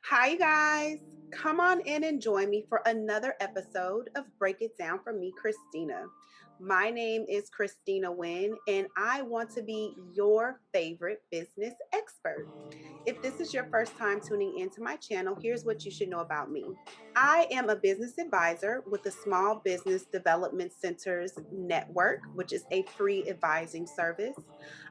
Hi, guys. Come on in and join me for another episode of Break It Down for me, Christina. My name is Christina Wynn, and I want to be your favorite business expert. If this is your first time tuning into my channel, here's what you should know about me. I am a business advisor with the Small Business Development Centers Network, which is a free advising service.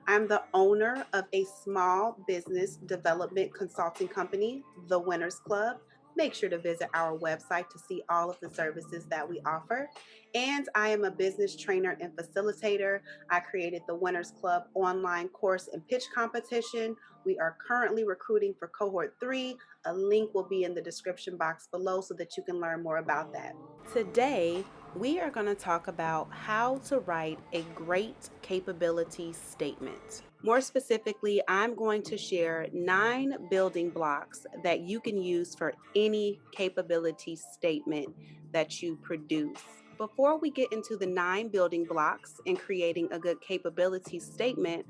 I'm the owner of a small business development consulting company, the Wynners Club. Make sure to visit our website to see all of the services that we offer. And I am a business trainer and facilitator. I created the Wynners Club online course and pitch competition. We are currently recruiting for cohort 3. A link will be in the description box below so that you can learn more about that. Today, we are going to talk about how to write a great capability statement. More specifically, I'm going to share 9 building blocks that you can use for any capability statement that you produce. Before we get into the 9 building blocks and creating a good capability statement,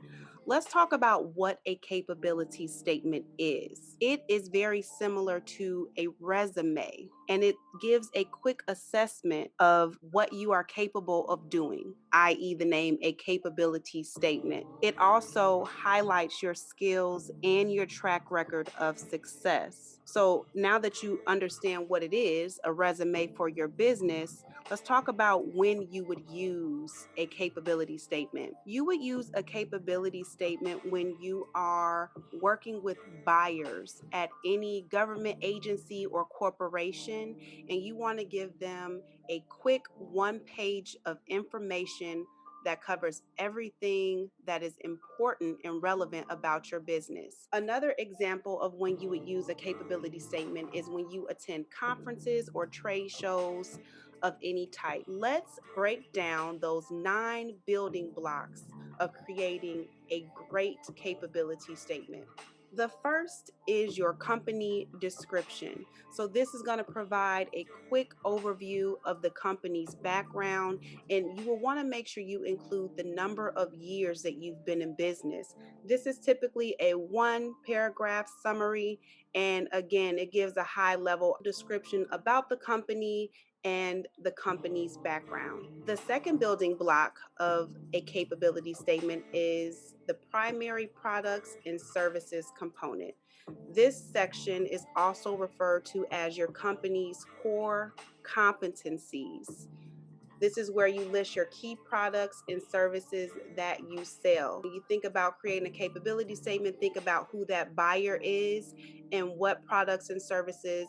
let's talk about what a capability statement is. It is very similar to a resume, and it gives a quick assessment of what you are capable of doing, i.e., the name a capability statement. It also highlights your skills and your track record of success. So now that you understand what it is, a resume for your business, let's talk about when you would use a capability statement. You would use a capability statement when you are working with buyers at any government agency or corporation, and you want to give them a quick 1 page of information that covers everything that is important and relevant about your business. Another example of when you would use a capability statement is when you attend conferences or trade shows of any type. Let's break down those 9 building blocks of creating a great capability statement. The first is your company description. So, this is going to provide a quick overview of the company's background, and you will want to make sure you include the number of years that you've been in business. This is typically a 1 paragraph summary, and again, it gives a high level description about the company and the company's background. The second building block of a capability statement is the primary products and services component. This section is also referred to as your company's core competencies. This is where you list your key products and services that you sell. When you think about creating a capability statement, think about who that buyer is and what products and services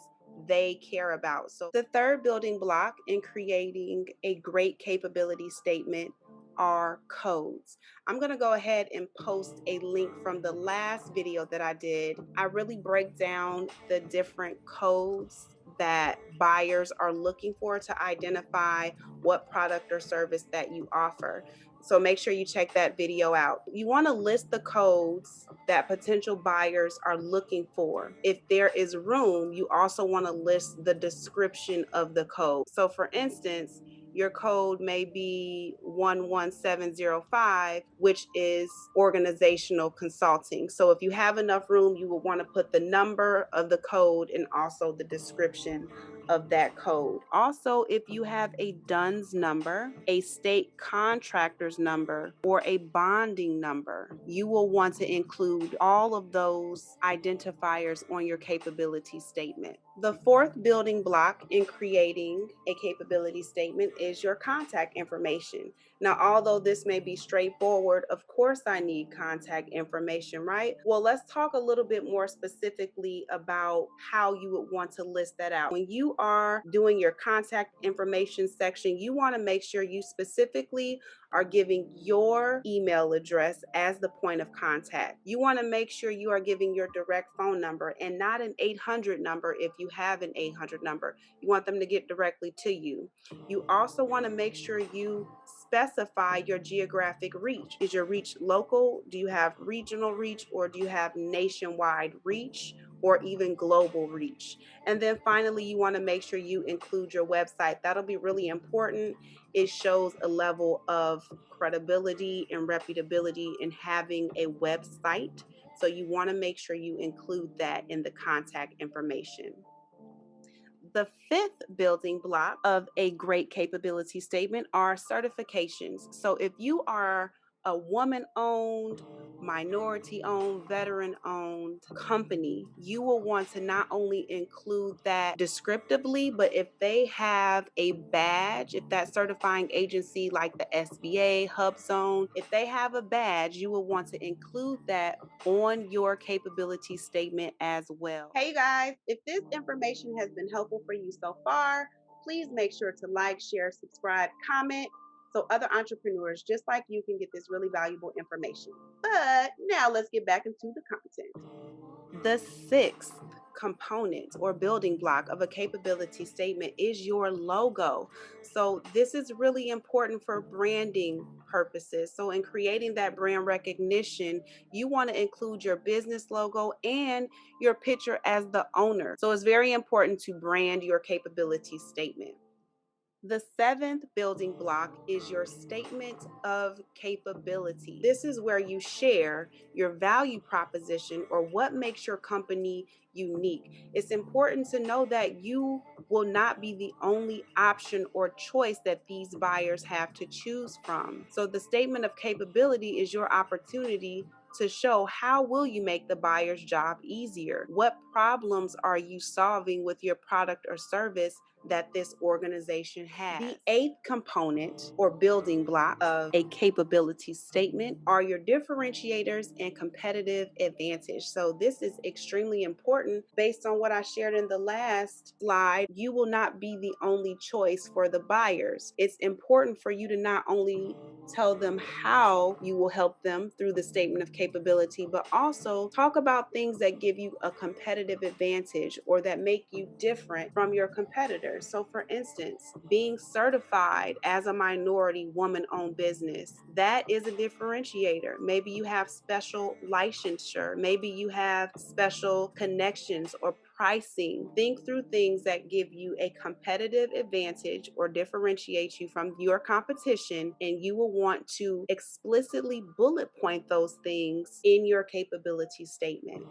they care about. So, the third building block in creating a great capability statement are codes. I'm going to go ahead and post a link from the last video that I did. I really break down the different codes that buyers are looking for to identify what product or service that you offer. So make sure you check that video out. You want to list the codes that potential buyers are looking for. If there is room, you also want to list the description of the code. So for instance, your code may be 11705, which is organizational consulting. So if you have enough room, you will want to put the number of the code and also the description of that code. Also, if you have a DUNS number, a state contractor's number, or a bonding number, you will want to include all of those identifiers on your capability statement. The fourth building block in creating a capability statement is your contact information. Now, although this may be straightforward, of course I need contact information, right? Well, let's talk a little bit more specifically about how you would want to list that out. When you are doing your contact information section, you want to make sure you specifically are giving your email address as the point of contact. You want to make sure you are giving your direct phone number and not an 800 number if you have an 800 number. You want them to get directly to you. You also want to make sure you specify your geographic reach. Is your reach local? Do you have regional reach, or do you have nationwide reach, or even global reach? And then finally, you want to make sure you include your website. That'll be really important. It shows a level of credibility and reputability in having a website So you want to make sure you include that in the contact information. The fifth building block of a great capability statement are certifications. So if you are a woman owned, minority owned, veteran owned company, you will want to not only include that descriptively, but if they have a badge, if that certifying agency like the SBA, HubZone, if they have a badge, you will want to include that on your capability statement as well. Hey guys, if this information has been helpful for you so far, please make sure to like, share, subscribe, comment so other entrepreneurs just like you can get this really valuable information. But now let's get back into the content. The sixth component or building block of a capability statement is your logo. So this is really important for branding purposes. So in creating that brand recognition, you want to include your business logo and your picture as the owner. So it's very important to brand your capability statement. The seventh building block is your statement of capability. This is where you share your value proposition or what makes your company unique. It's important to know that you will not be the only option or choice that these buyers have to choose from. So the statement of capability is your opportunity to show how will you make the buyer's job easier? What problems are you solving with your product or service that this organization has? The eighth component or building block of a capability statement are your differentiators and competitive advantage. So this is extremely important based on what I shared in the last slide. You will not be the only choice for the buyers. It's important for you to not only tell them how you will help them through the statement of capability, but also talk about things that give you a competitive advantage or that make you different from your competitors. So for instance, being certified as a minority woman-owned business, that is a differentiator. Maybe you have special licensure, maybe you have special connections or pricing. Think through things that give you a competitive advantage or differentiate you from your competition, and you will want to explicitly bullet point those things in your capability statement.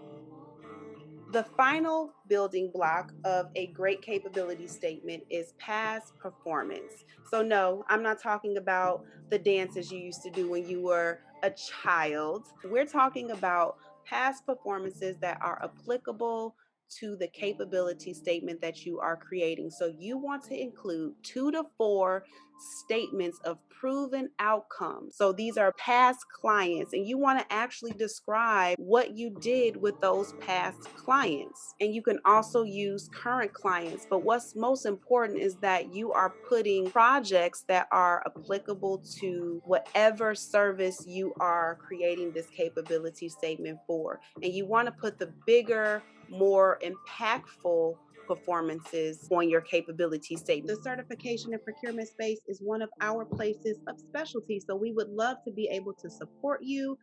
The final building block of a great capability statement is past performance. So, no, I'm not talking about the dances you used to do when you were a child. We're talking about past performances that are applicable to the capability statement that you are creating. So, you want to include 2 to 4 statements of proven outcomes. So these are past clients, and you want to actually describe what you did with those past clients. And you can also use current clients, but what's most important is that you are putting projects that are applicable to whatever service you are creating this capability statement for. And you want to put the bigger, more impactful performances on your capability statement. The certification and procurement space is one of our places of specialty, so we would love to be able to support you.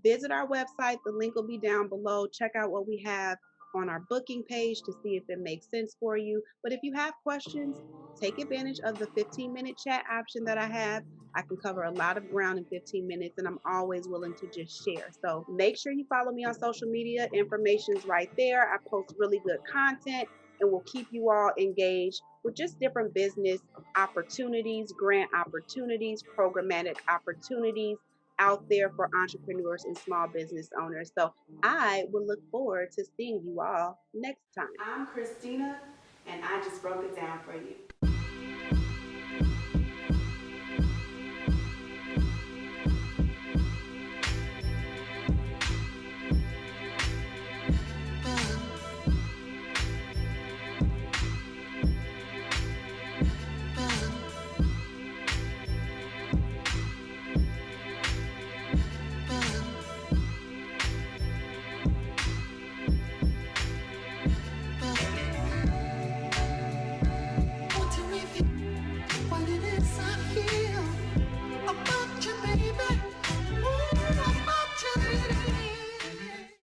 Visit our website, the link will be down below. Check out what we have on our booking page to see if it makes sense for you. But if you have questions, take advantage of the 15-minute chat option that I have. I can cover a lot of ground in 15 minutes, and I'm always willing to just share. So make sure you follow me on social media. Information's right there. I post really good content, and we'll keep you all engaged with just different business opportunities, grant opportunities, programmatic opportunities out there for entrepreneurs and small business owners. So I will look forward to seeing you all next time. I'm Christina, and I just broke it down for you.